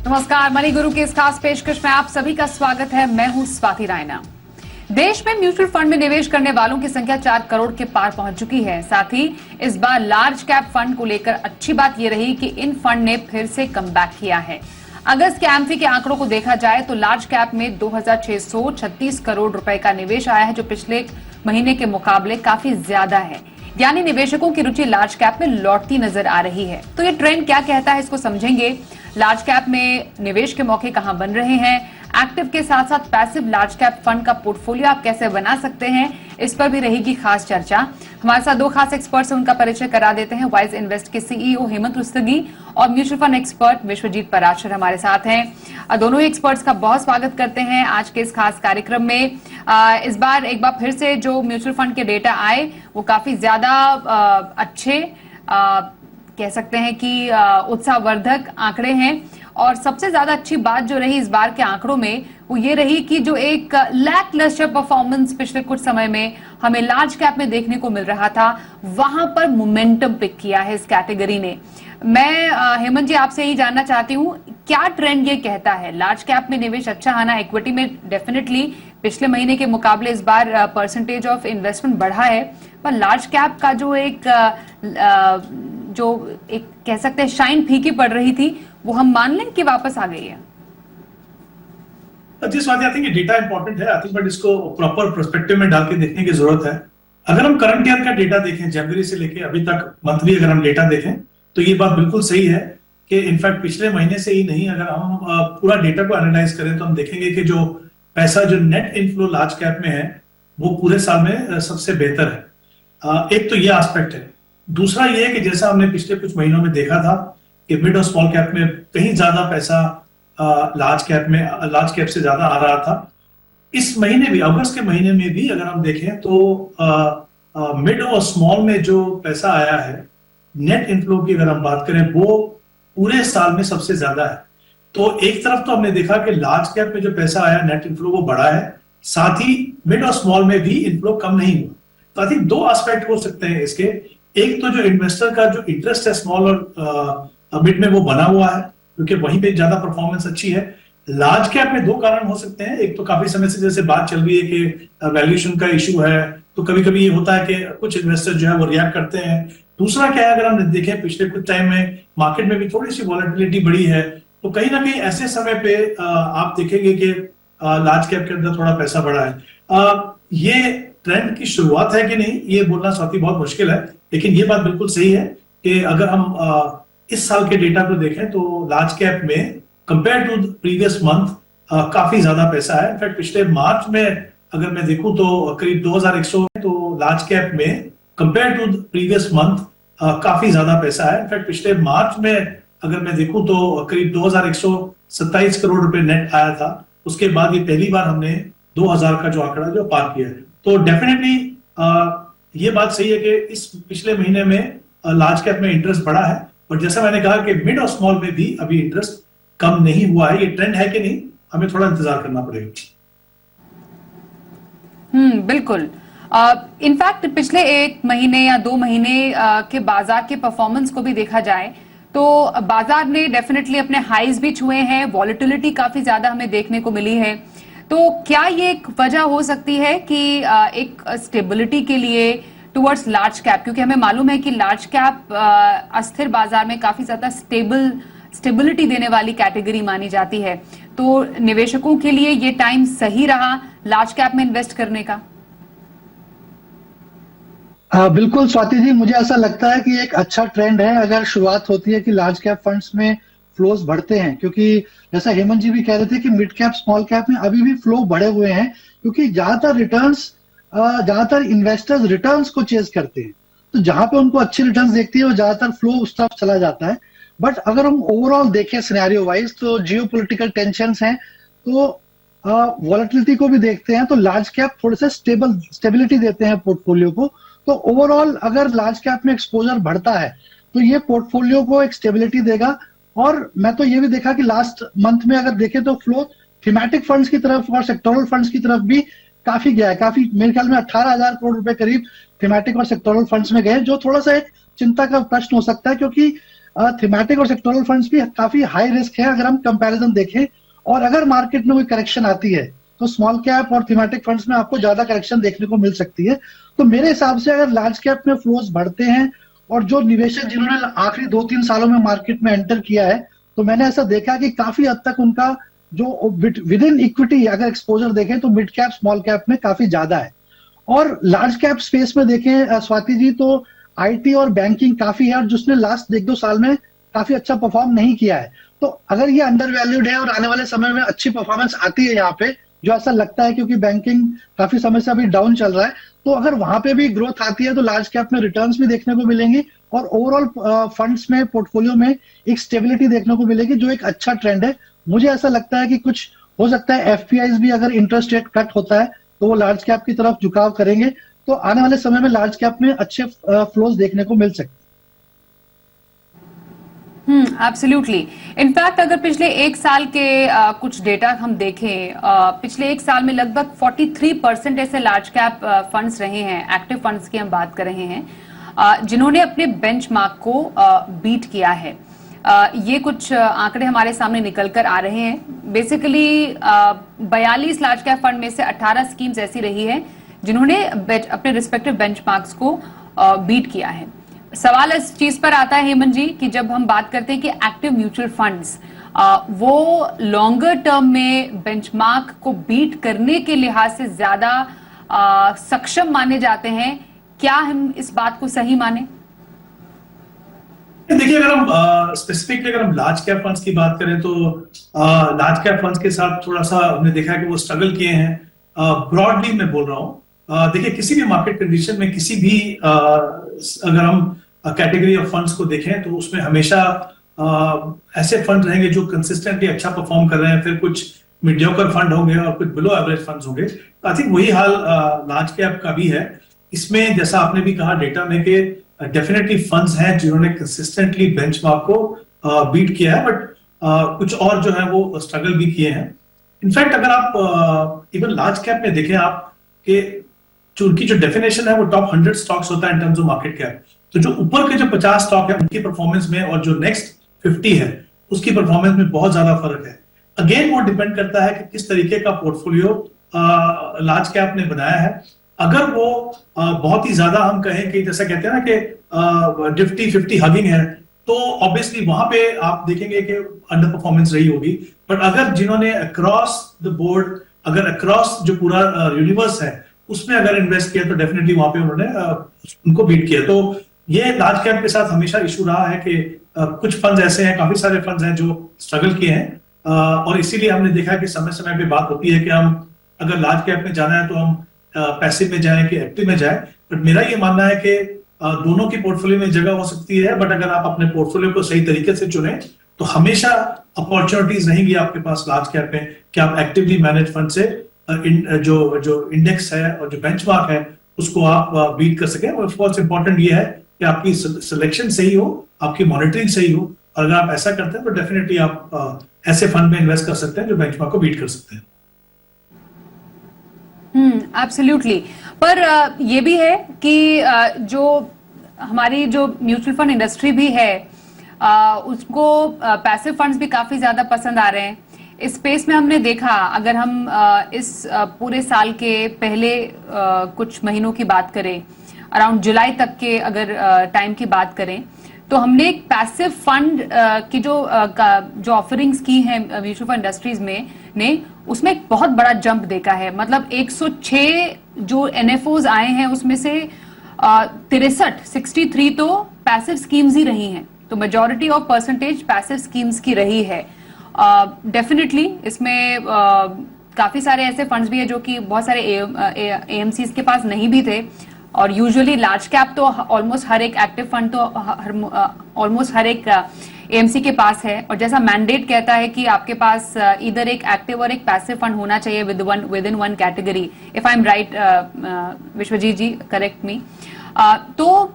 नमस्कार, मनी गुरु की इस खास पेशकश में आप सभी का स्वागत है। मैं हूं स्वाति रायना। देश में म्यूचुअल फंड में निवेश करने वालों की संख्या 4 करोड़ के पार पहुंच चुकी है। साथ ही इस बार लार्ज कैप फंड को लेकर अच्छी बात यह रही कि इन फंड ने फिर से कमबैक किया है। अगस्त के एमफी के आंकड़ों को देखा जाए तो लार्ज कैप में 2636 करोड़ रुपए का निवेश आया है, जो पिछले महीने के मुकाबले काफी ज्यादा है। यानी निवेशकों की रुचि लार्ज कैप में लौटती नजर आ रही है। तो ये ट्रेंड क्या कहता है, इसको समझेंगे। लार्ज कैप में निवेश के मौके कहां बन रहे हैं, एक्टिव के साथ साथ पैसिव लार्ज कैप फंड का पोर्टफोलियो आप कैसे बना सकते हैं, इस पर भी रहेगी खास चर्चा। हमारे साथ दो खास एक्सपर्ट्स हैं, उनका परिचय करा देते हैं। वाइज इन्वेस्ट के सीईओ हेमंत रुस्तगी और mutual fund expert Vishwajeet Parashar हमारे साथ हैं। दोनों ही एक्सपर्ट्स का बहुत स्वागत करते हैं आज के इस खास कार्यक्रम में। इस बार एक बार फिर से जो म्यूचुअल फंड के डेटा आए वो काफी ज्यादा अच्छे कह सकते हैं कि उत्साहवर्धक आंकड़े हैं। और सबसे ज्यादा अच्छी बात जो रही इस बार के आंकड़ों में वो ये रही कि जो एक लैकलस्टर परफॉर्मेंस पिछले कुछ समय में हमें लार्ज कैप में देखने को मिल रहा था, वहां पर मोमेंटम पिक किया है इस कैटेगरी ने। मैं हेमंत जी आपसे यही जानना चाहती हूँ, क्या ट्रेंड ये कहता है? लार्ज कैप में निवेश अच्छा आना, इक्विटी में डेफिनेटली पिछले महीने के मुकाबले इस बार परसेंटेज ऑफ इन्वेस्टमेंट बढ़ा है, पर लार्ज कैप का जो एक कह सकते हैं शाइन फीकी पड़ रही थी, वो हम मान लें कि वापस आ गई है? जी Swati, I think data important है, आई थिंक, बट इसको प्रॉपर पर्सपेक्टिव में डाल के देखने की जरूरत है। अगर हम करंट ईयर का डेटा देखें, जनवरी से लेके अभी तक मंथली अगर हम डेटा देखें तो ये बात बिल्कुल सही है कि इनफैक्ट पिछले महीने से ही नहीं, अगर हम पूरा डेटा को एनालाइज करें तो हम देखेंगे कि जो पैसा जो नेट इनफ्लो लार्ज कैप में है वो पूरे साल में सबसे बेहतर है। एक तो ये एस्पेक्ट है। दूसरा ये है कि जैसा हमने पिछले कुछ महीनों में देखा था कि मिड और स्मॉल कैप में कहीं ज्यादा पैसा लार्ज कैप से ज्यादा आ रहा था। इस महीने भी, अगस्त के महीने में भी अगर हम देखें तो मिड और स्मॉल में जो पैसा आया है, नेट इनफ्लो की अगर हम बात करें, वो पूरे साल में सबसे ज्यादा है। तो एक तरफ तो हमने देखा कि लार्ज कैप में जो पैसा आया नेट इनफ्लो वो बढ़ा है, साथ ही मिड और स्मॉल में भी इनफ्लो कम नहीं हुआ। तो आई थिंक दो एस्पेक्ट हो सकते हैं इसके। एक तो जो इन्वेस्टर का जो इंटरेस्ट है स्मॉल और मिड में वो बना हुआ है, क्योंकि वहीं पे ज्यादा परफॉर्मेंस अच्छी है। लार्ज कैप में दो कारण हो सकते हैं। एक तो काफी समय से जैसे बात चल रही है कि वैल्यूएशन का इशू है, तो कभी कभी ये होता है कि कुछ इन्वेस्टर जो है वो रिएक्ट करते हैं। दूसरा क्या है, अगर हम देखें पिछले कुछ टाइम में मार्केट में भी थोड़ी सी वॉलेटिलिटी बढ़ी है, तो कहीं ना कहीं ऐसे समय पे आप देखेंगे कि लार्ज कैप के अंदर थोड़ा पैसा बढ़ा है। ये ट्रेंड की शुरुआत है कि नहीं, ये बोलना स्वाति बहुत मुश्किल है, लेकिन ये बात बिल्कुल सही है कि अगर हम इस साल के डेटा को देखें तो लार्ज कैप में कंपेयर टू प्रीवियस मंथ काफी ज्यादा पैसा है। इनफैक्ट पिछले मार्च में अगर मैं देखूं तो करीब 2100, तो लार्ज कैप में कंपेयर टू प्रीवियस मंथ काफी ज्यादा पैसा है। इनफैक्ट पिछले मार्च में अगर मैं देखूं तो करीब 2127 करोड़ रुपए नेट आया था। उसके बाद ये पहली बार हमने 2000 का जो आंकड़ा जो पार किया है। तो डेफिनेटली ये बात सही है कि इस पिछले महीने में लार्ज कैप में इंटरेस्ट बढ़ा है, और जैसा मैंने कहा कि मिड और स्मॉल में भी अभी इंटरेस्ट कम नहीं हुआ है। ये ट्रेंड है कि नहीं, हमें थोड़ा इंतजार करना पड़ेगा। बिल्कुल। इनफैक्ट पिछले एक महीने या 2 महीने के बाजार के परफॉर्मेंस को भी देखा जाए तो बाजार ने डेफिनेटली अपने हाईज भी छुए हैं, वॉलेटिलिटी काफी ज्यादा हमें देखने को मिली है। तो क्या ये एक वजह हो सकती है कि एक स्टेबिलिटी के लिए टुवर्ड्स लार्ज कैप, क्योंकि हमें मालूम है कि लार्ज कैप अस्थिर बाजार में काफी ज्यादा स्टेबिलिटी देने वाली कैटेगरी मानी जाती है, तो निवेशकों के लिए ये टाइम सही रहा लार्ज कैप में इन्वेस्ट करने का? बिल्कुल स्वाति जी, मुझे ऐसा लगता है कि एक अच्छा ट्रेंड है अगर शुरुआत होती है कि लार्ज कैप फंड्स में फ्लोज बढ़ते हैं, क्योंकि जैसा हेमंत जी भी कह रहे थे कि मिड कैप स्मॉल कैप में अभी भी फ्लो बढ़े हुए हैं, क्योंकि ज्यादातर इन्वेस्टर्स रिटर्न्स को चेज करते हैं। तो जहां पे उनको अच्छे रिटर्न्स देखती है वो ज्यादातर फ्लो उस तरफ चला जाता है। बट अगर हम ओवरऑल देखें सिनेरियो वाइज, तो जियोपॉलिटिकल टेंशंस हैं, तो वॉलेटिलिटी को भी देखते हैं, तो लार्ज कैप थोड़े से स्टेबिलिटी देते हैं पोर्टफोलियो को। तो ओवरऑल अगर लार्ज कैप में एक्सपोजर बढ़ता है तो ये पोर्टफोलियो को एक स्टेबिलिटी देगा। और मैं तो ये भी देखा कि लास्ट मंथ में अगर देखें तो फ्लो थीमेटिक फंड्स की तरफ और सेक्टोरल फंड्स की तरफ भी काफी गया है। काफी, मेरे ख्याल में 18,000 करोड़ रुपए करीब थीमेटिक और सेक्टोरल फंड्स में गए, जो थोड़ा सा एक चिंता का प्रश्न हो सकता है, क्योंकि थीमेटिक और सेक्टोरल फंड्स भी काफी हाई रिस्क है अगर हम कंपैरिजन देखें, और अगर मार्केट में कोई करेक्शन आती है तो स्मॉल कैप और थीमेटिक फंड्स में आपको ज्यादा करेक्शन देखने को मिल सकती है। तो मेरे हिसाब से अगर लार्ज कैप में फ्लोज बढ़ते हैं और जो निवेशक जिन्होंने आखिरी 2-3 सालों में मार्केट में एंटर किया है, तो मैंने ऐसा देखा कि काफी हद तक उनका जो विद इन इक्विटी अगर एक्सपोजर देखें तो मिड कैप स्मॉल कैप में काफी ज्यादा है। और लार्ज कैप स्पेस में देखें स्वाति जी, तो आईटी और बैंकिंग काफी है, और जिसने लास्ट 1-2 साल में काफी अच्छा परफॉर्म नहीं किया है। तो अगर ये अंडर वैल्यूड है और आने वाले समय में अच्छी परफॉर्मेंस आती है यहाँ पे, जो ऐसा लगता है क्योंकि बैंकिंग काफी समय से अभी डाउन चल रहा है, तो अगर वहां पे भी ग्रोथ आती है तो लार्ज कैप में रिटर्न्स भी देखने को मिलेंगी और ओवरऑल फंड्स में पोर्टफोलियो में एक स्टेबिलिटी देखने को मिलेगी, जो एक अच्छा ट्रेंड है। मुझे ऐसा लगता है कि कुछ हो सकता है एफपीआईज भी अगर इंटरेस्ट रेट कट होता है तो वो लार्ज कैप की तरफ झुकाव करेंगे, तो आने वाले समय में लार्ज कैप में अच्छे फ्लोज देखने को मिल सकते हैं। एब्सोल्युटली। इनफैक्ट अगर पिछले एक साल के कुछ डेटा हम देखें, पिछले एक साल में लगभग 43% ऐसे लार्ज कैप फंड्स रहे हैं, एक्टिव फंड्स की हम बात कर रहे हैं, जिन्होंने अपने बेंचमार्क को बीट किया है। ये कुछ आंकड़े हमारे सामने निकल कर आ रहे हैं। बेसिकली 42 लार्ज कैप फंड में से 18 स्कीम्स ऐसी रही है जिन्होंने अपने रिस्पेक्टिव बेंचमार्क्स को बीट किया है। सवाल इस चीज पर आता है हेमंत जी कि जब हम बात करते हैं कि एक्टिव म्यूचुअल फंड्स वो लॉन्गर टर्म में बेंचमार्क को बीट करने के लिहाज से ज्यादा सक्षम माने जाते हैं, क्या हम इस बात को सही माने? देखिए, अगर हम स्पेसिफिकली अगर हम लार्ज कैप फंड्स की बात करें तो लार्ज कैप फंड्स के साथ थोड़ा सा हमने देखा है कि वो स्ट्रगल किए हैं। ब्रॉडली मैं बोल रहा हूँ, देखिए किसी भी मार्केट कंडीशन में किसी भी अगर हम कैटेगरी ऑफ फंड्स को देखें तो उसमें हमेशा ऐसे फंड रहेंगे जो कंसिस्टेंटली अच्छा परफॉर्म कर रहे हैं, फिर कुछ मीडियोकर फंड होंगे और कुछ बिलो एवरेज फंड्स होंगे। तो आई थिंक वही हाल लार्ज कैप का भी है। इसमें जैसा आपने भी कहा डेटा में कि डेफिनेटली फंड्स हैं जिन्होंने कंसिस्टेंटली बेंचमार्क को बीट किया है, बट कुछ और जो है वो स्ट्रगल भी किए हैं। इनफैक्ट अगर आप इवन लार्ज कैप में देखें आप कि उनकी जो डेफिनेशन है वो टॉप 100 स्टॉक्स होता है in terms of market cap, तो जो ऊपर के जो 50 स्टॉक है उनकी परफॉर्मेंस में और जो नेक्स्ट 50 है उसकी परफॉर्मेंस में बहुत ज्यादा फर्क है। अगेन वो डिपेंड करता है कि किस तरीके का पोर्टफोलियो लार्ज कैप ने बनाया है। अगर वो बहुत ही ज्यादा हम कहें कि जैसा कहते हैं ना कि निफ्टी 50 हगिंग है, तो ऑब्वियसली वहां पे आप देखेंगे कि अंडर परफॉर्मेंस रही होगी। बट अगर जिन्होंने अक्रॉस द बोर्ड, अगर अक्रॉस जो पूरा यूनिवर्स है उसमें अगर इन्वेस्ट किया तो डेफिनेटली वहां पे उन्होंने उनको बीट किया। तो ये लार्ज कैप के साथ हमेशा इशू रहा है कि कुछ फंड्स ऐसे हैं, काफी सारे फंड्स हैं जो स्ट्रगल किए हैं, और इसीलिए हमने देखा कि समय समय पे बात होती है कि हम अगर लार्ज कैप में जाना है तो हम पैसिव में जाएं कि एक्टिव में जाएं। बट मेरा ये मानना है कि दोनों की पोर्टफोलियो में जगह हो सकती है, बट अगर आप अपने पोर्टफोलियो को सही तरीके से चुने तो हमेशा अपॉर्चुनिटीज रहेंगी आपके पास लार्ज कैप में कि आप एक्टिवली मैनेज फंड से जो इंडेक्स है और जो बेंचमार्क है उसको आप बीट कर सकें। और ऑफ कोर्स इंपॉर्टेंट ये है कि आपकी सिलेक्शन सही हो, आपकी मॉनिटरिंग सही हो, और अगर आप ऐसा करते हैं तो डेफिनेटली आप ऐसे फंड में इन्वेस्ट कर सकते हैं जो बेंचमार्क को बीट कर सकते हैं। एब्सोल्युटली। पर ये भी है कि जो हमारी जो म्यूचुअल फंड इंडस्ट्री भी है उसको पैसिव फंड्स भी काफी ज्यादा पसंद आ रहे हैं। इस स्पेस में हमने देखा, अगर हम इस पूरे साल के पहले कुछ महीनों की बात करें, अराउंड जुलाई तक के अगर टाइम की बात करें, तो हमने एक पैसिव फंड की जो ऑफरिंग्स की हैं म्यूचुअल फंड इंडस्ट्रीज में ने उसमें एक बहुत बड़ा जंप देखा है। मतलब 106 जो एनएफओज आए हैं उसमें से 63 तो पैसिव स्कीम्स ही रही हैं, तो majority of percentage passive schemes की रही है। डेफिनेटली इसमें काफी सारे ऐसे फंड्स भी है जो कि बहुत सारे एएमसीज के पास नहीं भी थे, और यूजुअली लार्ज कैप तो ऑलमोस्ट हर एक एक्टिव फंड तो ऑलमोस्ट हर एक एएमसी के पास है। और जैसा मैंडेट कहता है कि आपके पास इधर एक एक्टिव और एक पैसिव फंड होना चाहिए within one category, if I am right Vishwajit ji, correct me. तो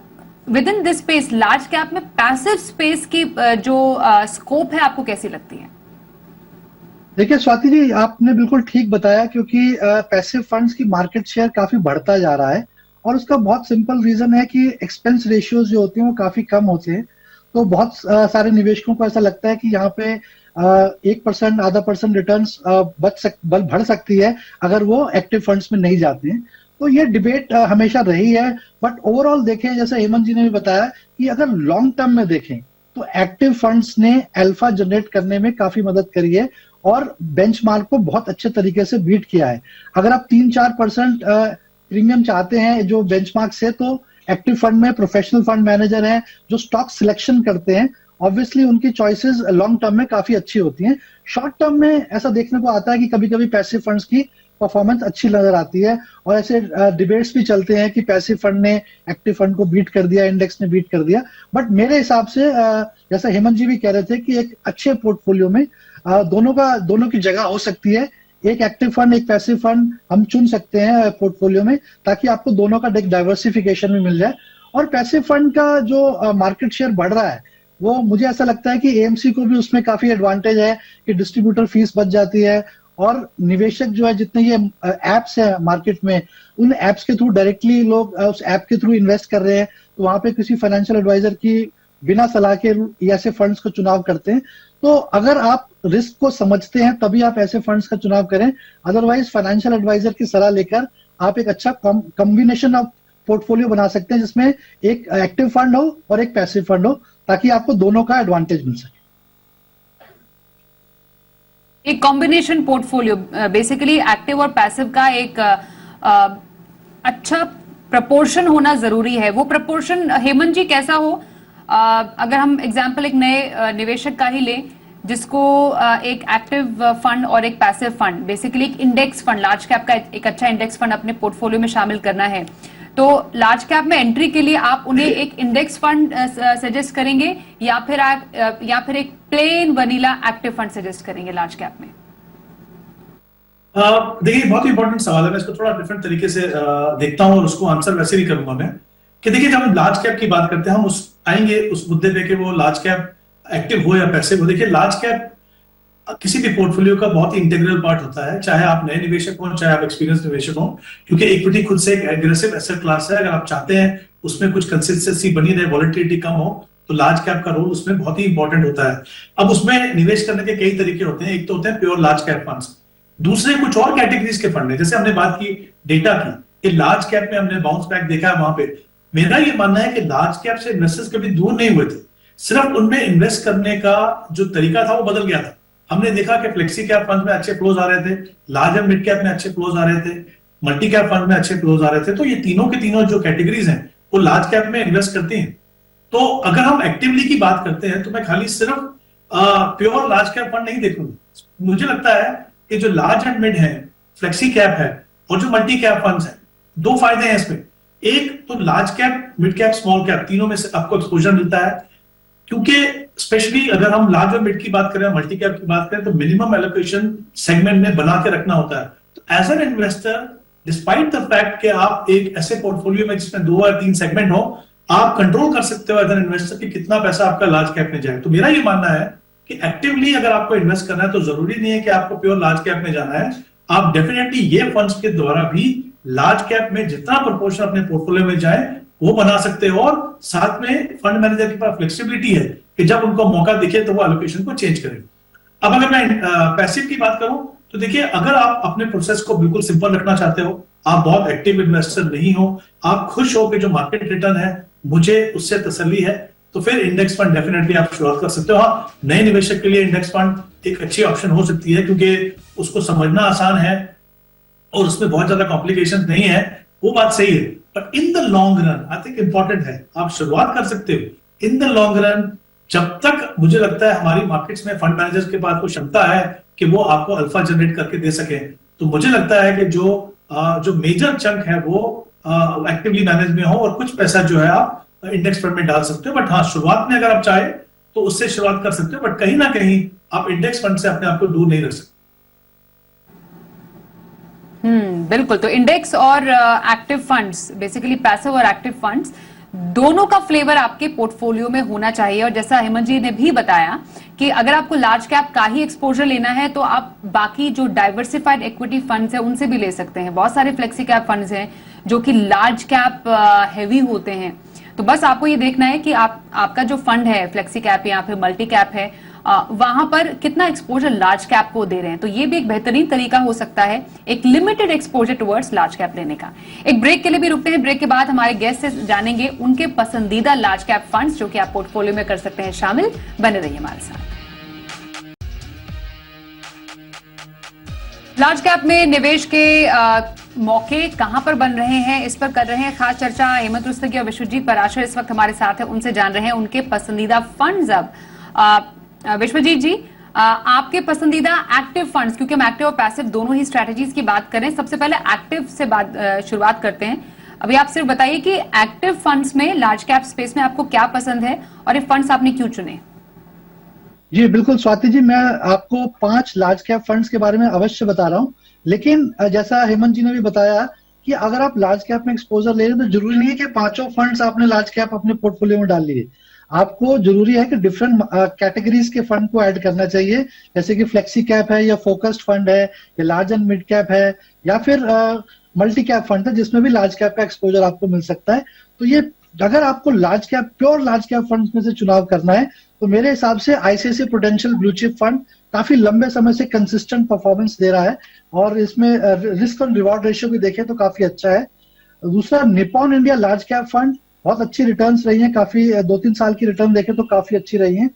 within this space large cap में पैसिव स्पेस की जो स्कोप है आपको कैसी लगती है? देखिए स्वाति जी, आपने बिल्कुल ठीक बताया, क्योंकि पैसिव फंड्स की मार्केट शेयर काफी बढ़ता जा रहा है, और उसका बहुत सिंपल रीजन है कि एक्सपेंस रेशियोज जो होते हैं वो काफी कम होते हैं। तो बहुत सारे निवेशकों को ऐसा लगता है कि यहाँ पे 1% आधा परसेंट रिटर्न बढ़ सकती है अगर वो एक्टिव फंड्स में नहीं जाते हैं। तो ये डिबेट हमेशा रही है, बट ओवरऑल देखें, जैसे हेमंत जी ने भी बताया कि अगर लॉन्ग टर्म में देखें तो एक्टिव फंड्स ने अल्फा जनरेट करने में काफी मदद करी है और बेंचमार्क को बहुत अच्छे तरीके से बीट किया है। अगर आप 3-4% प्रीमियम चाहते हैं जो बेंचमार्क से, तो एक्टिव फंड में प्रोफेशनल फंड मैनेजर हैं जो स्टॉक सिलेक्शन करते हैं, ऑब्वियसली उनकी चॉइसेस लॉन्ग टर्म में काफी अच्छी होती हैं। शॉर्ट टर्म में ऐसा देखने को आता है कि कभी कभी पैसिव फंड्स की परफॉर्मेंस अच्छी नजर आती है और ऐसे डिबेट्स भी चलते हैं कि पैसिव फंड ने एक्टिव फंड को बीट कर दिया, इंडेक्स ने बीट कर दिया। बट मेरे हिसाब से जैसा हेमंत जी भी कह रहे थे कि एक अच्छे पोर्टफोलियो में दोनों की जगह हो सकती है। एक एक्टिव फंड, एक पैसिव फंड हम चुन सकते हैं पोर्टफोलियो में, ताकि आपको दोनों का एक डाइवर्सिफिकेशन भी मिल जाए। और पैसिव फंड का जो मार्केट शेयर बढ़ रहा है, वो मुझे ऐसा लगता है कि एएमसी को भी उसमें काफी एडवांटेज है कि डिस्ट्रीब्यूटर फीस बच जाती है और निवेशक जो है, जितने ये एप्स है मार्केट में, उन एप्स के थ्रू डायरेक्टली लोग उस ऐप के थ्रू इन्वेस्ट कर रहे हैं, तो वहां पे किसी फाइनेंशियल एडवाइजर की बिना सलाह के ऐसे फंड्स को चुनाव करते हैं। तो अगर आप रिस्क को समझते हैं तभी आप ऐसे फंड्स का चुनाव करें, अदरवाइज फाइनेंशियल एडवाइजर की सलाह लेकर आप एक अच्छा कॉम्बिनेशन ऑफ पोर्टफोलियो बना सकते हैं जिसमें एक एक्टिव फंड हो और एक पैसिव फंड हो, ताकि आपको दोनों का एडवांटेज मिल सके। एक कॉम्बिनेशन पोर्टफोलियो, बेसिकली एक्टिव और पैसिव का एक अच्छा प्रपोर्शन होना जरूरी है। वो प्रपोर्शन हेमंत जी कैसा हो? अगर हम एग्जांपल एक नए निवेशक का ही लें जिसको एक एक्टिव फंड और एक पैसिव फंड, बेसिकली एक इंडेक्स फंड, लार्ज कैप का एक अच्छा इंडेक्स फंड अपने पोर्टफोलियो में शामिल करना है, तो लार्ज कैप में एंट्री के लिए आप उन्हें एक इंडेक्स फंड सजेस्ट करेंगे या फिर एक plane vanilla active fund suggest करेंगे लार्ज कैप में? देखिए, बहुत ही इंपॉर्टेंट सवाल है। मैं इसको थोड़ा डिफरेंट तरीके से देखता हूं और उसको आंसर वैसे ही करूंगा मैं कि देखिए, जब हम लार्ज कैप की बात करते हैं, हम आएंगे उस मुद्दे पे कि वो लार्ज कैप एक्टिव हो या पैसिव हो। देखिए, लार्ज कैप किसी भी पोर्टफोलियो का बहुत ही इंटीग्रल पार्ट होता है, चाहे आप नए निवेशक हो, चाहे आप एक्सपीरियंस निवेशक हो, क्योंकि इक्विटी खुद से एक एग्रेसिव एसेट क्लास है। अगर आप चाहते हैं उसमें कुछ कंसिस्टेंसी बनी रहे, वॉलेटिलिटी कम हो, तो लार्ज कैप का रोल उसमें बहुत ही इंपॉर्टेंट होता है। अब उसमें निवेश करने के कई तरीके होते हैं। एक तो होते हैं प्योर लार्ज कैप फंड्स, दूसरे कुछ और कैटेगरीज के फंड है। जैसे हमने बात की डेटा की कि लार्ज कैप में हमने बाउंस बैक देखा है, वहां पे मेरा ये मानना है कि लार्ज कैप से इन्वेस्टर्स कभी दूर नहीं हुए थे, सिर्फ उनमें इन्वेस्ट करने का जो तरीका था वो बदल गया था। हमने देखा कि फ्लेक्सी कैप फंड में अच्छे फ्लोज आ रहे थे, लार्ज एंड मिड कैप में अच्छे फ्लोज आ रहे थे, मल्टी कैप फंड में अच्छे फ्लोज आ रहे थे। तो ये तीनों के तीनों जो कैटेगरीज हैं वो लार्ज कैप में इन्वेस्ट करती हैं। तो अगर हम एक्टिवली की बात करते हैं तो मैं खाली सिर्फ प्योर लार्ज कैप फंड नहीं देखूंगा। मुझे लगता है कि जो लार्ज एंड मिड है, फ्लेक्सी कैप है और जो मल्टी कैप फंड्स है, दो फायदे हैं इसमें। एक तो large cap, mid cap, small cap, तीनों में से आपको एक्सपोजर मिलता है, क्योंकि स्पेशली अगर हम लार्ज और मिड की बात करें, मल्टी कैप की बात करें, तो मिनिमम एलोकेशन सेगमेंट में बना के रखना होता है। तो as an investor, despite the fact कि आप एक ऐसे पोर्टफोलियो में जिसमें 2 या 3 सेगमेंट हो, आप कंट्रोल कर सकते हो एज एन इन्वेस्टर कि कितना पैसा आपका लार्ज कैप में जाए। तो मेरा ये मानना है कि एक्टिवली अगर आपको इन्वेस्ट करना है तो जरूरी नहीं है कि आपको प्योर लार्ज कैप में जाना है। आप डेफिनेटली ये फंड्स के द्वारा भी लार्ज कैप में जितना प्रोपोर्शन अपने पोर्टफोलियो में जाए वो बना सकते हो, और साथ में फंड मैनेजर के पास फ्लेक्सिबिलिटी है कि जब उनको मौका दिखे तो वो एलोकेशन को चेंज करें। अब अगर मैं पैसिव की बात करूं तो देखिए, अगर आप अपने प्रोसेस को बिल्कुल सिंपल रखना चाहते हो, आप बहुत एक्टिव इन्वेस्टर नहीं हो, आप खुश हो कि जो मार्केट रिटर्न है मुझे उससे तसल्ली है, तो फिर इंडेक्स फंड डेफिनेटली आप शुरुआत कर सकते हो। हाँ, नए निवेशक के लिए इंडेक्स फंड एक अच्छी ऑप्शन हो सकती है क्योंकि उसको समझना आसान है और उसमें बहुत ज्यादा कॉम्प्लिकेशन नहीं है, वो बात सही है। But in the long run I think important है, आप शुरुआत कर सकते हो। इन द लॉन्ग रन, जब तक मुझे लगता है हमारी मार्केट्स में फंड मैनेजर्स के पास वो क्षमता है कि वो आपको अल्फा जनरेट करके दे सके, तो मुझे लगता है कि जो मेजर चंक है वो एक्टिवली मैनेज में हो और कुछ पैसा जो है आप इंडेक्स फंड में डाल सकते हो। बट हाँ, शुरुआत में अगर आप चाहे तो उससे शुरुआत कर सकते हो, बट कहीं ना कहीं आप इंडेक्स फंड से अपने आप को दूर नहीं रख सकते। बिल्कुल। तो इंडेक्स और एक्टिव फंड्स, बेसिकली पैसिव और एक्टिव फंड्स, दोनों का फ्लेवर आपके पोर्टफोलियो में होना चाहिए। और जैसा हेमंत जी ने भी बताया कि अगर आपको लार्ज कैप का ही एक्सपोजर लेना है तो आप बाकी जो डाइवर्सिफाइड इक्विटी फंड्स हैं उनसे भी ले सकते हैं। बहुत सारे फ्लेक्सी कैप फंड्स हैं जो कि लार्ज कैप हैवी होते हैं, तो बस आपको ये देखना है कि आपका जो फंड है फ्लेक्सी कैप या फिर मल्टी कैप है, वहां पर कितना एक्सपोजर लार्ज कैप को दे रहे हैं। तो ये भी एक बेहतरीन तरीका हो सकता है एक limited exposure towards large cap लेने का। एक ब्रेक के लिए भी रुकते हैं, ब्रेक के बाद हमारे गेस्ट से जानेंगे उनके पसंदीदा लार्ज कैप फंड्स जो कि आप पोर्टफोलियो में कर सकते हैं शामिल। बने रहिए हमारे साथ। लार्ज कैप में निवेश के मौके कहां पर बन रहे हैं, इस पर कर रहे हैं खास चर्चा हेमंत रुस्तगी और विश्वजीत पराशर इस वक्त हमारे साथ है, उनसे जान रहे हैं उनके पसंदीदा फंड्स। अब विश्वजीत जी, आपके पसंदीदा एक्टिव फंड्स, क्योंकि हम एक्टिव और पैसिव दोनों ही स्ट्रेटजीज की बात करें, सबसे पहले एक्टिव से शुरुआत करते हैं। अभी आप सिर्फ बताइए कि एक्टिव फंड्स में लार्ज कैप स्पेस में आपको क्या पसंद है और ये फंड्स आपने क्यों चुने? जी बिल्कुल स्वाति जी, मैं आपको 5 लार्ज कैप फंड्स के बारे में अवश्य बता रहा हूं, लेकिन जैसा हेमंत जी ने भी बताया कि अगर आप लार्ज कैप में एक्सपोजर ले रहे हैं तो जरूरी नहीं है कि 5 फंड्स आपने लार्ज कैप अपने पोर्टफोलियो में डाल लिए। आपको जरूरी है कि डिफरेंट कैटेगरीज के फंड को ऐड करना चाहिए, जैसे कि फ्लेक्सी कैप है या फोकस्ड फंड है या लार्ज एंड मिड कैप है या फिर मल्टी कैप फंड है जिसमें भी लार्ज कैप का एक्सपोजर आपको मिल सकता है। तो ये अगर आपको large cap pure large cap fund में से चुनाव करना है तो मेरे हिसाब से ICICI prudential blue chip fund काफी लंबे समय से कंसिस्टेंट परफॉर्मेंस दे रहा है और इसमें रिस्क और रिवॉर्ड रेशियो भी देखें तो काफी अच्छा है। दूसरा Nippon India large cap fund, बहुत अच्छी रिटर्न्स रही हैं, काफी 2-3 साल की रिटर्न देखें तो काफी अच्छी रही हैं।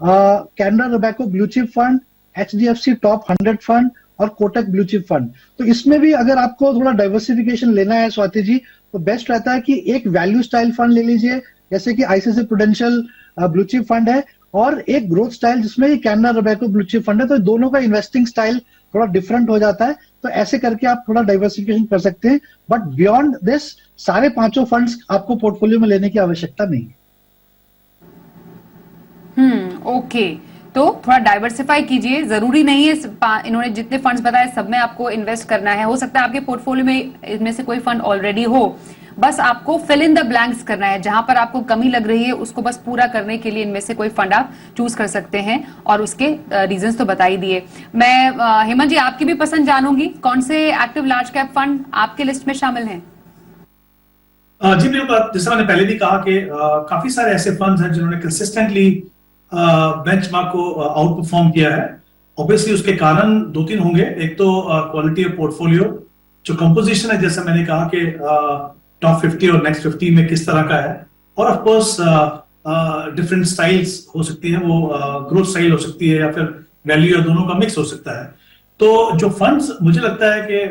Canara Robeco blue chip fund, HDFC top 100 fund और कोटक ब्लू चिप फंड। तो इसमें भी अगर आपको थोड़ा डाइवर्सिफिकेशन लेना है स्वाति जी, तो बेस्ट रहता है कि एक वैल्यू स्टाइल फंड ले लीजिए जैसे कि ICICI prudential blue chip fund है और एक ग्रोथ स्टाइल जिसमें Canara Robeco blue chip fund है। तो दोनों का इन्वेस्टिंग स्टाइल थोड़ा डिफरेंट हो जाता है, तो ऐसे करके आप थोड़ा डाइवर्सिफिकेशन कर सकते हैं, बट बियॉन्ड दिस सारे 5 फंड्स आपको पोर्टफोलियो में लेने की आवश्यकता नहीं है। ओके, तो थोड़ा डाइवर्सिफाई कीजिए, जरूरी नहीं है इन्होंने जितने फंड्स बताए सब में आपको इन्वेस्ट करना है। हो सकता है आपके पोर्टफोलियो में इनमें से कोई फंड ऑलरेडी हो, बस आपको फिल इन द ब्लैंक्स करना है, जहां पर आपको कमी लग रही है उसको बस पूरा करने के लिए इनमें से कोई फंड आप चूज कर सकते हैं और उसके रीजंस तो बता ही दिए। मैं हेमंत जी आपकी भी पसंद जानूंगी, कौन से एक्टिव लार्ज कैप फंड आपके लिस्ट में शामिल हैं? जी बिल्कुल, जैसा मैंने पहले भी कहा कि काफी सारे ऐसे फंड्स हैं जिन्होंने कंसिस्टेंटली बेंचमार्क को आउट परफॉर्म किया है। ऑब्वियसली उसके कारण 2-3 होंगे। एक तो क्वालिटी ऑफ पोर्टफोलियो, जो कंपोजिशन है, जैसा मैंने कहा कि टॉप 50 और नेक्स्ट 50 में किस तरह का है, और ऑफ कोर्स डिफरेंट स्टाइल्स हो सकती है, वो ग्रोथ स्टाइल हो सकती है या फिर वैल्यू, या दोनों का मिक्स हो सकता है। तो जो फंड्स मुझे लगता है कि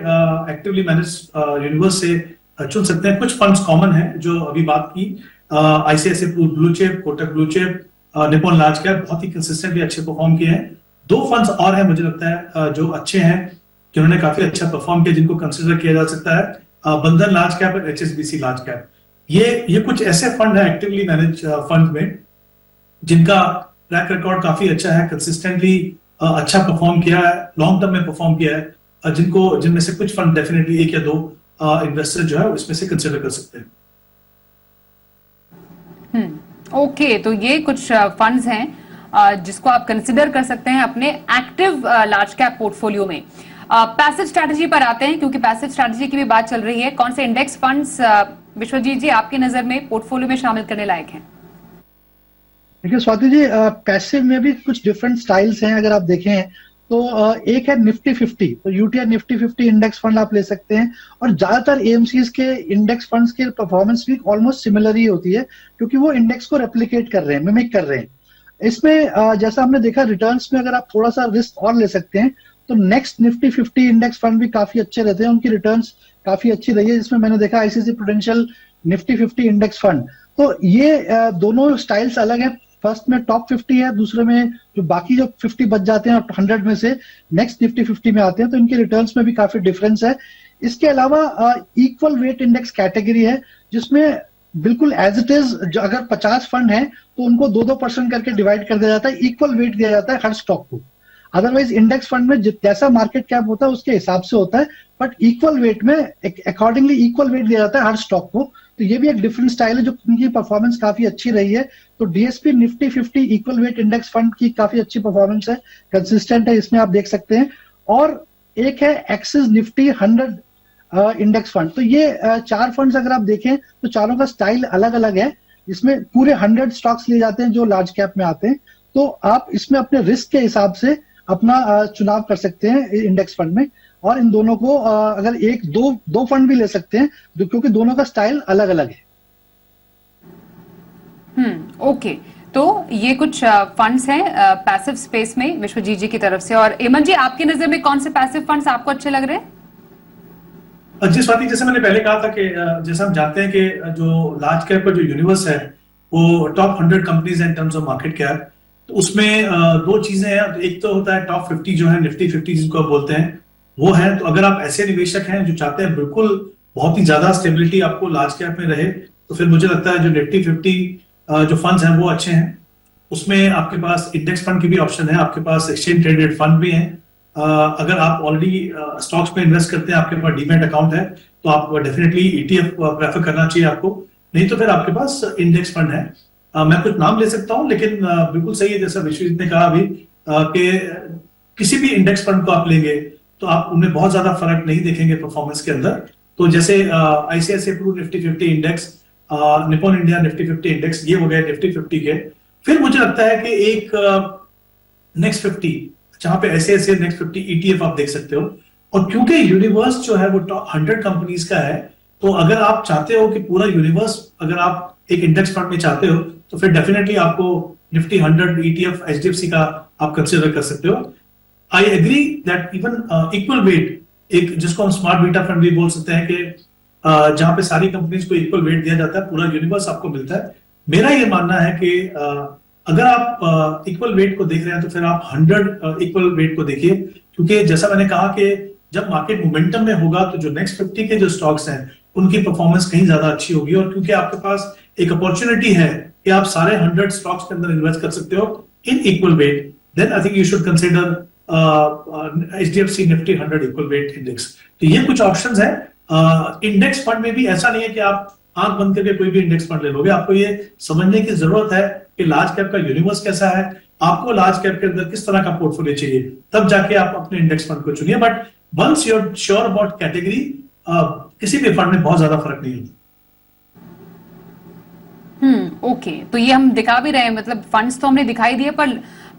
एक्टिवली मैनेज यूनिवर्स से चुन सकते हैं। कुछ फंड्स कॉमन है जो अभी बात की, ICICI blue chip, Kotak blue chip, Nippon large cap बहुत ही कंसिस्टेंटली अच्छे परफॉर्म किए हैं। 2 फंड्स और हैं मुझे लगता है जो अच्छे हैं, जिन्होंने काफी अच्छा परफॉर्म किया, जिनको कंसिडर किया जा सकता है, बंधन लार्ज कैप और एचएसबीसी लार्ज कैप। ये कुछ ऐसे फंड है एक्टिवली मैनेज फंड में जिनका ट्रैक रिकॉर्ड काफी अच्छा है, कंसिस्टेंटली अच्छा परफॉर्म किया है, लॉन्ग टर्म में परफॉर्म किया है, जिनमें से कुछ फंड डेफिनेटली 1 या 2 इन्वेस्टर जो है इसमें से कंसिडर कर सकते हैं। ओके, तो ये कुछ फंड्स हैं जिसको आप कंसिडर कर सकते हैं अपने एक्टिव लार्ज कैप पोर्टफोलियो में। पैसिव स्ट्रैटेजी पर आते हैं, क्योंकि पैसिव स्ट्रैटेजी की भी बात चल रही है। कौन से इंडेक्स फंड्स विश्वजीत जी आपकी नजर में पोर्टफोलियो में शामिल करने लायक हैं? देखिए स्वाति जी, पैसिव में भी कुछ डिफरेंट स्टाइल्स हैं। अगर आप देखें तो एक है निफ्टी 50, तो यूटीआई निफ्टी 50 इंडेक्स फंड आप ले सकते हैं, और ज्यादातर एएमसीज के इंडेक्स फंड्स की परफॉर्मेंस भी ऑलमोस्ट सिमिलर ही होती है, क्योंकि वो इंडेक्स को रेप्लिकेट कर रहे हैं, मिमिक कर रहे हैं। इसमें जैसा हमने देखा रिटर्न्स में अगर आप थोड़ा सा रिस्क और ले सकते हैं तो नेक्स्ट निफ्टी 50 इंडेक्स फंड भी काफी अच्छे रहते हैं, उनकी रिटर्न्स काफी अच्छी रही है, जिसमें मैंने देखा ICICI prudential Nifty 50 index fund. तो ये दोनों स्टाइल्स अलग हैं। फर्स्ट में टॉप 50 है, दूसरे में जो बाकी जो 50 बच जाते हैं 100 में से नेक्स्ट निफ्टी 50 में आते हैं, तो इनके रिटर्न्स में भी काफी डिफरेंस है। इसके अलावा इक्वल वेट इंडेक्स कैटेगरी है, जिसमें बिल्कुल एज इट इज अगर 50 फंड है तो उनको 2-2% करके डिवाइड कर दिया जाता है, इक्वल वेट दिया जाता है हर स्टॉक को। अदरवाइज इंडेक्स फंड में जैसा मार्केट कैप होता है उसके हिसाब से होता है, बट इक्वल वेट में अकॉर्डिंगली इक्वल वेट दिया जाता है हर स्टॉक को। तो ये भी एक डिफरेंट स्टाइल है, जो उनकी परफॉर्मेंस काफी अच्छी रही है। तो DSP Nifty 50 equal weight index fund की काफी अच्छी परफॉर्मेंस है, कंसिस्टेंट है, इसमें आप देख सकते हैं। और एक है एक्सिस निफ्टी 100 इंडेक्स फंड। तो ये 4 फंड्स अगर आप देखें तो चारों का स्टाइल अलग अलग है, इसमें पूरे 100 स्टॉक्स लिए जाते हैं जो लार्ज कैप में आते हैं। तो आप इसमें अपने रिस्क के हिसाब से अपना चुनाव कर सकते हैं इंडेक्स फंड में, और इन दोनों को अगर एक दो फंड भी ले सकते हैं क्योंकि दोनों का स्टाइल अलग अलग है। ओके, तो ये कुछ फंड्स हैं पैसिव स्पेस में विश्वजीत जी की तरफ से। और हेमंत जी, आपकी नजर में कौन से पैसिव फंड्स आपको अच्छे लग रहे हैं? जी स्वाति, जैसे मैंने पहले कहा था कि जैसे हम जानते हैं कि जो लार्ज कैप का जो यूनिवर्स है वो टॉप 100 कंपनीज है in terms of market cap. तो उसमें दो चीजें हैं। तो एक तो होता है टॉप 50 जो है निफ्टी 50 जिसको आप बोलते हैं, वो है। तो अगर आप ऐसे निवेशक हैं जो चाहते हैं बिल्कुल बहुत ही ज्यादा स्टेबिलिटी आपको लार्ज कैप में रहे, तो फिर मुझे लगता है जो निफ्टी 50 जो फंड्स हैं वो अच्छे हैं। उसमें आपके पास इंडेक्स फंड की भी ऑप्शन है, आपके पास एक्सचेंज ट्रेडेड फंड भी है। अगर आप ऑलरेडी स्टॉक्स में इन्वेस्ट करते हैं, आपके पास डीमैट अकाउंट है, तो आप डेफिनेटली ईटीएफ प्रेफर करना चाहिए आपको। नहीं तो फिर आपके पास इंडेक्स फंड है। मैं कुछ नाम ले सकता हूं, लेकिन बिल्कुल सही है जैसा विश्वजीत ने कहा अभी कि किसी भी इंडेक्स फंड को आप लेंगे तो आप उनमें बहुत ज्यादा फर्क नहीं देखेंगे परफॉर्मेंस के अंदर। तो जैसे ICICI Pru Nifty 50 index, Nippon India Nifty 50 index, ये हो गए निफ्टी 50 के। फिर मुझे लगता है कि एक नेक्स्ट 50 जहां पे ऐसे नेक्स्ट 50 ईटीएफ आप देख सकते हो। और क्योंकि यूनिवर्स जो है वो टॉप 100 कंपनीज का है, तो अगर आप चाहते हो कि पूरा यूनिवर्स अगर आप एक इंडेक्स फंड में चाहते हो तो फिर डेफिनेटली आपको निफ्टी 100 ईटीएफ एचडीएफसी का आप कंसिडर कर सकते हो। I agree that even equal weight, एक जिसको हम स्मार्ट बीटा फंड भी बोल सकते हैं कि जहां पे सारी कंपनीज को इक्वल वेट दिया जाता है, पूरा यूनिवर्स आपको मिलता है। मेरा ये मानना है कि अगर आप इक्वल वेट को देख रहे हैं तो फिर आप 100 इक्वल वेट को देखिए, क्योंकि जैसा मैंने कहा कि जब मार्केट मोमेंटम में होगा तो जो नेक्स्ट 50 के जो स्टॉक्स हैं उनकी परफॉर्मेंस कहीं ज्यादा अच्छी होगी। और क्योंकि आपके पास एक अपॉर्चुनिटी है कि आप सारे 100 स्टॉक्स के अंदर इन्वेस्ट कर सकते हो in equal weight, then I think you should consider HDFC Nifty 100 equal weight index. तो ये कुछ ऑप्शंस हैं। इंडेक्स फंड में भी ऐसा नहीं है कि आप आंख बंद करके कोई भी इंडेक्स फंड ले लोगे। आपको ये समझने की जरूरत है कि लार्ज कैप का यूनिवर्स कैसा है, आपको लार्ज कैप के अंदर किस तरह का पोर्टफोलियो चाहिए, तब जाके आप अपने इंडेक्स फंड को चुनिए। But once you are sure about category, किसी भी फंड में बहुत ज्यादा फर्क नहीं होता। ओके, तो ये हम दिखा भी रहे हैं, मतलब फंड्स तो हमने दिखाई दिए, पर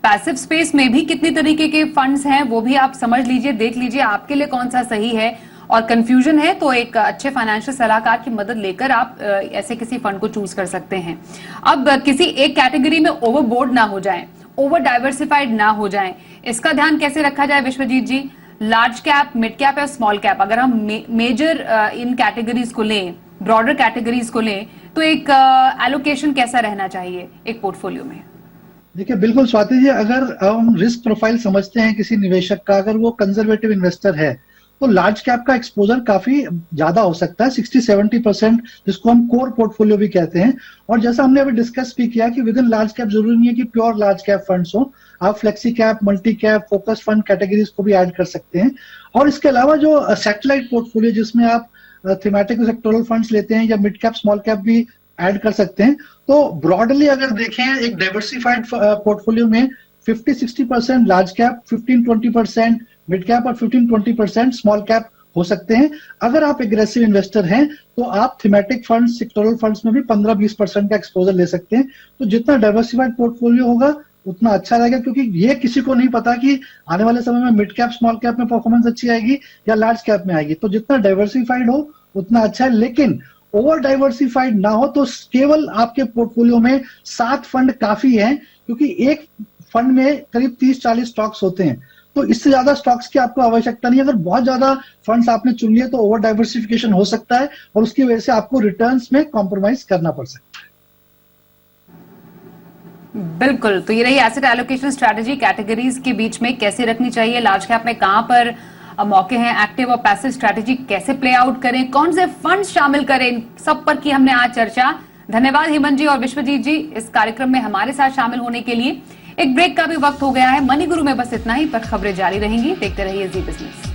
पैसिव स्पेस में भी कितनी तरीके के फंड्स हैं वो भी आप समझ लीजिए, देख लीजिए आपके लिए कौन सा सही है। और कंफ्यूजन है तो एक अच्छे फाइनेंशियल सलाहकार की मदद लेकर आप ऐसे किसी फंड को चूज कर सकते हैं। अब किसी एक कैटेगरी में ओवरबोर्ड ना हो जाए, ओवर डाइवर्सिफाइड ना हो जाए, इसका ध्यान कैसे रखा जाए विश्वजीत जी? लार्ज कैप, मिड कैप या स्मॉल कैप, अगर हम मेजर इन कैटेगरीज को लें, ब्रॉडर कैटेगरीज को लें, तो एक एलोकेशन कैसा रहना चाहिए एक पोर्टफोलियो में? देखिए बिल्कुल स्वाति जी, अगर हम रिस्क प्रोफाइल समझते हैं किसी निवेशक का, अगर वो कंजर्वेटिव इन्वेस्टर है तो लार्ज कैप का एक्सपोजर काफी ज्यादा हो सकता है, 60-70%, जिसको हम कोर पोर्टफोलियो भी कहते हैं। और जैसा हमने अभी डिस्कस भी किया कि विद इन लार्ज कैप जरूरी नहीं है कि प्योर लार्ज कैप फंड्स हो, आप flexi cap, multi cap, focus fund categories को भी ऐड कर सकते हैं। और इसके अलावा जो सैटेलाइट पोर्टफोलियो जिसमें आप थीमेटिक सेक्टोरल फंड्स लेते हैं या मिड कैप स्मॉल कैप भी ऐड कर सकते हैं। तो ब्रॉडली अगर देखें एक डाइवर्सिफाइड पोर्टफोलियो में 50-60% लार्ज कैप, 15-20% मिड कैप और 15-20% स्मॉल कैप हो सकते हैं। अगर आप एग्रेसिव इन्वेस्टर हैं तो आप थीमेटिक फंड्स, सेक्टोरल फंड्स में भी 15-20% का एक्सपोजर ले सकते हैं। तो जितना डाइवर्सिफाइड पोर्टफोलियो होगा उतना अच्छा रहेगा, क्योंकि ये किसी को नहीं पता कि आने वाले समय में मिड कैप स्मॉल कैप में परफॉर्मेंस अच्छी आएगी या लार्ज कैप में आएगी। तो जितना डाइवर्सिफाइड हो उतना अच्छा है, लेकिन ओवर डाइवर्सिफाइड ना हो। तो केवल आपके पोर्टफोलियो में 7 फंड काफी है, क्योंकि एक फंड में करीब 30-40 स्टॉक्स होते हैं। तो इससे ज्यादा स्टॉक्स की आपको आवश्यकता नहीं है। अगर बहुत ज्यादा फंड्स आपने चुन लिए तो ओवर डाइवर्सिफिकेशन हो सकता है और उसकी वजह से आपको रिटर्न्स में कॉम्प्रोमाइज करना पड़ सकता है। बिल्कुल, तो ये रही एसेट एलोकेशन स्ट्रेटजी, कैटेगरीज के बीच में कैसे रखनी चाहिए, लार्ज कैप में कहां पर मौके हैं, एक्टिव और पैसिव स्ट्रेटजी कैसे प्ले आउट करें, कौन से फंड शामिल करें, इन सब पर की हमने आज चर्चा। धन्यवाद हेमंत जी और विश्वजीत जी इस कार्यक्रम में हमारे साथ शामिल होने के लिए। एक ब्रेक का भी वक्त हो गया है। मनी गुरु में बस इतना ही, पर खबरें जारी रहेंगी। देखते रहिए जी बिजनेस।